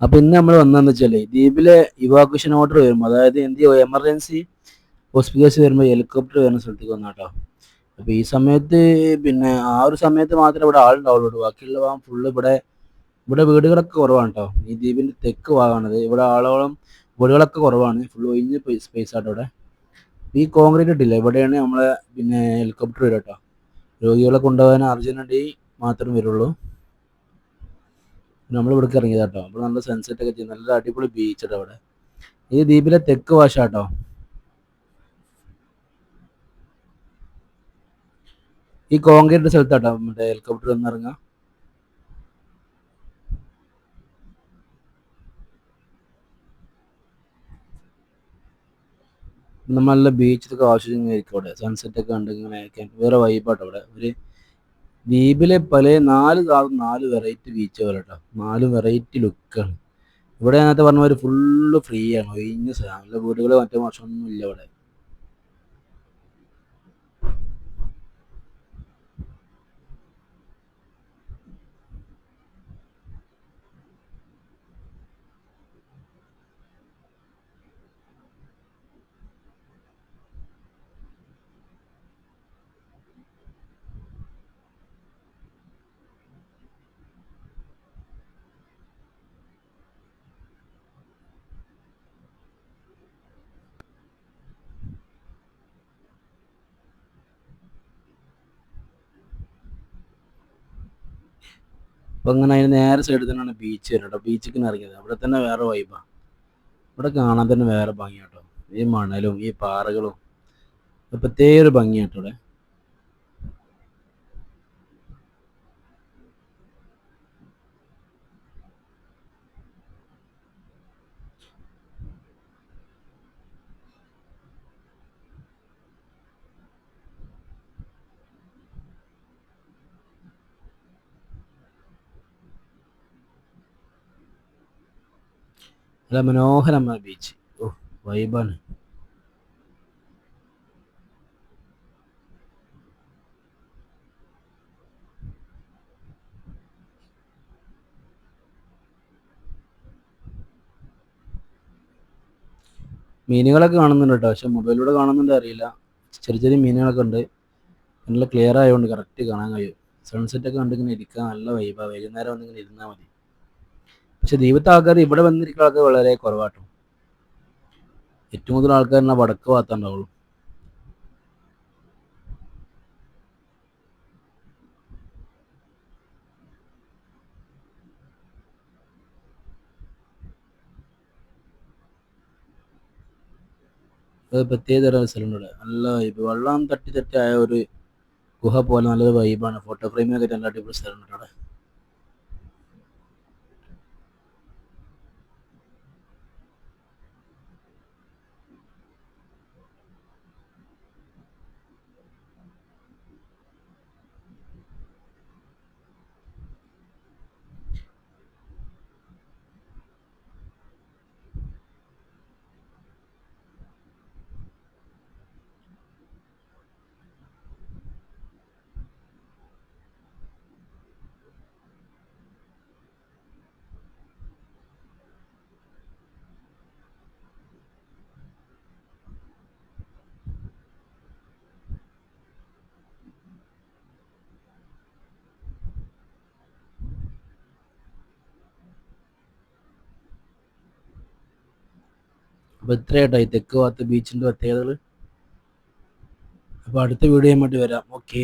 അപ്പൊ ഇന്ന് നമ്മൾ വന്നതെന്ന് വെച്ചാല് ദ്വീപിലെ ഇവാക്വേഷൻ ഓർഡർ വരുമ്പോൾ, അതായത് എന്ത് എമർജൻസി ഹോസ്പിറ്റൽസ് വരുമ്പോൾ ഹെലികോപ്റ്റർ വരുന്ന സ്ഥലത്തേക്ക് വന്നാട്ടോ. അപ്പൊ ഈ സമയത്ത് പിന്നെ ആ ഒരു സമയത്ത് മാത്രമേ ഇവിടെ ആളുണ്ടാവുള്ളൂ. ബാക്കിയുള്ള ഭാഗം ഫുള്ള് ഇവിടെ ഇവിടെ വീടുകളൊക്കെ കുറവാണ് കേട്ടോ. ഈ ദ്വീപിന്റെ തെക്ക് ഭാഗമാണത്. ഇവിടെ ആളോളം വീടുകളൊക്കെ കുറവാണ്. ഫുൾ ഒഴിഞ്ഞ സ്പേസ് ആട്ടോ ഇവിടെ. ഈ കോൺക്രീറ്റ് ഇട്ടില്ല, ഇവിടെയാണ് നമ്മളെ പിന്നെ ഹെലികോപ്റ്റർ വരും കേട്ടോ. രോഗികളെ കൊണ്ടുപോകാൻ അർജന്റ് മാത്രം വരുള്ളൂ. നമ്മൾ ഇവിടേക്ക് ഇറങ്ങിയതാട്ടോ. അപ്പോൾ നല്ല സൺസെറ്റ് ഒക്കെ ചെയ്ത് നല്ല അടിപൊളി ബീച്ച് കേട്ടോ അവിടെ. ഈ ദ്വീപിലെ തെക്ക് വശം കേട്ടോ. ഈ കോൺക്രീറ്റ് സ്ഥലത്താട്ടോ മറ്റേ ഹെലികോപ്റ്റർ വന്നിറങ്ങാം. നമ്മൾ നല്ല ബീച്ചിലൊക്കെ ആവശ്യമായിരിക്കും അവിടെ. സൺസെറ്റ് ഒക്കെ കണ്ട് ഇങ്ങനെ വേറെ വൈബാട്ടോ അവിടെ. ഒരു ദ്വീപിലെ പല നാല് വെറൈറ്റി ബീച്ചുകൾ കേട്ടോ. 4 വെറൈറ്റി ലുക്കാണ് ഇവിടെ. നേരത്തെ പറഞ്ഞ ഒരു ഫുള്ള് ഫ്രീ ആണ്, ഒഴിഞ്ഞ സ്ഥലം. നല്ല വീടുകൾ മറ്റേ മോശമൊന്നും ഇല്ല ഇവിടെ. അപ്പൊ അങ്ങനെ അതിന് നേരെ സൈഡിൽ തന്നെയാണ് ബീച്ച് വരുന്നത് കേട്ടോ. ബീച്ചിലേക്ക് ഇറങ്ങിയത് അവിടെ തന്നെ വേറെ വൈബാണ്. ഇവിടെ കാണാൻ തന്നെ വേറെ ഭംഗിയാട്ടോ. ഈ മണലും ഈ പാറകളും പ്രത്യേക ഒരു ഭംഗിയാട്ടോ ഇവിടെ. നല്ല മനോഹരമായ ബീച്ച്. ഓ, വൈബാണ്. മീനുകളൊക്കെ കാണുന്നുണ്ട് കേട്ടോ. പക്ഷെ മൊബൈലിലൂടെ കാണുന്നുണ്ട് അറിയില്ല. ചെറിയ ചെറിയ മീനുകളൊക്കെ ഉണ്ട്. നല്ല ക്ലിയർ ആയതുകൊണ്ട് കറക്റ്റ് കാണാൻ കഴിയും. സൺസെറ്റ് ഒക്കെ കണ്ടിങ്ങനെ ഇരിക്കാൻ നല്ല വൈബാണ്. വൈകുന്നേരം വന്നിങ്ങനെ ഇരുന്നാൽ മതി. പക്ഷെ ദ്വീപത്തെ ആൾക്കാർ ഇവിടെ വന്നിരിക്കുന്ന ആൾക്കാർ വളരെ കുറവാട്ടോ. ഏറ്റവും കൂടുതൽ ആൾക്കാർ വടക്ക് ഭാഗത്തുണ്ടാവുള്ളൂ. അത് പ്രത്യേക തരം സ്ഥലമുണ്ട് ഇവിടെ. നല്ല വൈബ്. വെള്ളം തട്ടി തട്ടി ആയ ഒരു ഗുഹ പോലെ നല്ലൊരു വൈബാണ്. ഫോട്ടോ ഫ്രെയിമിനൊക്കെ നല്ല അടിപൊളി സ്ഥലമുണ്ട് അവിടെ. അപ്പോൾ ഇത്രയാട്ടോ ഈ തെക്ക് ഭാഗത്ത് ബീച്ചിൻ്റെ പ്രത്യേകതകൾ. അപ്പോൾ അടുത്ത വീഡിയോ ആയിട്ട് വരാം. ഓക്കേ.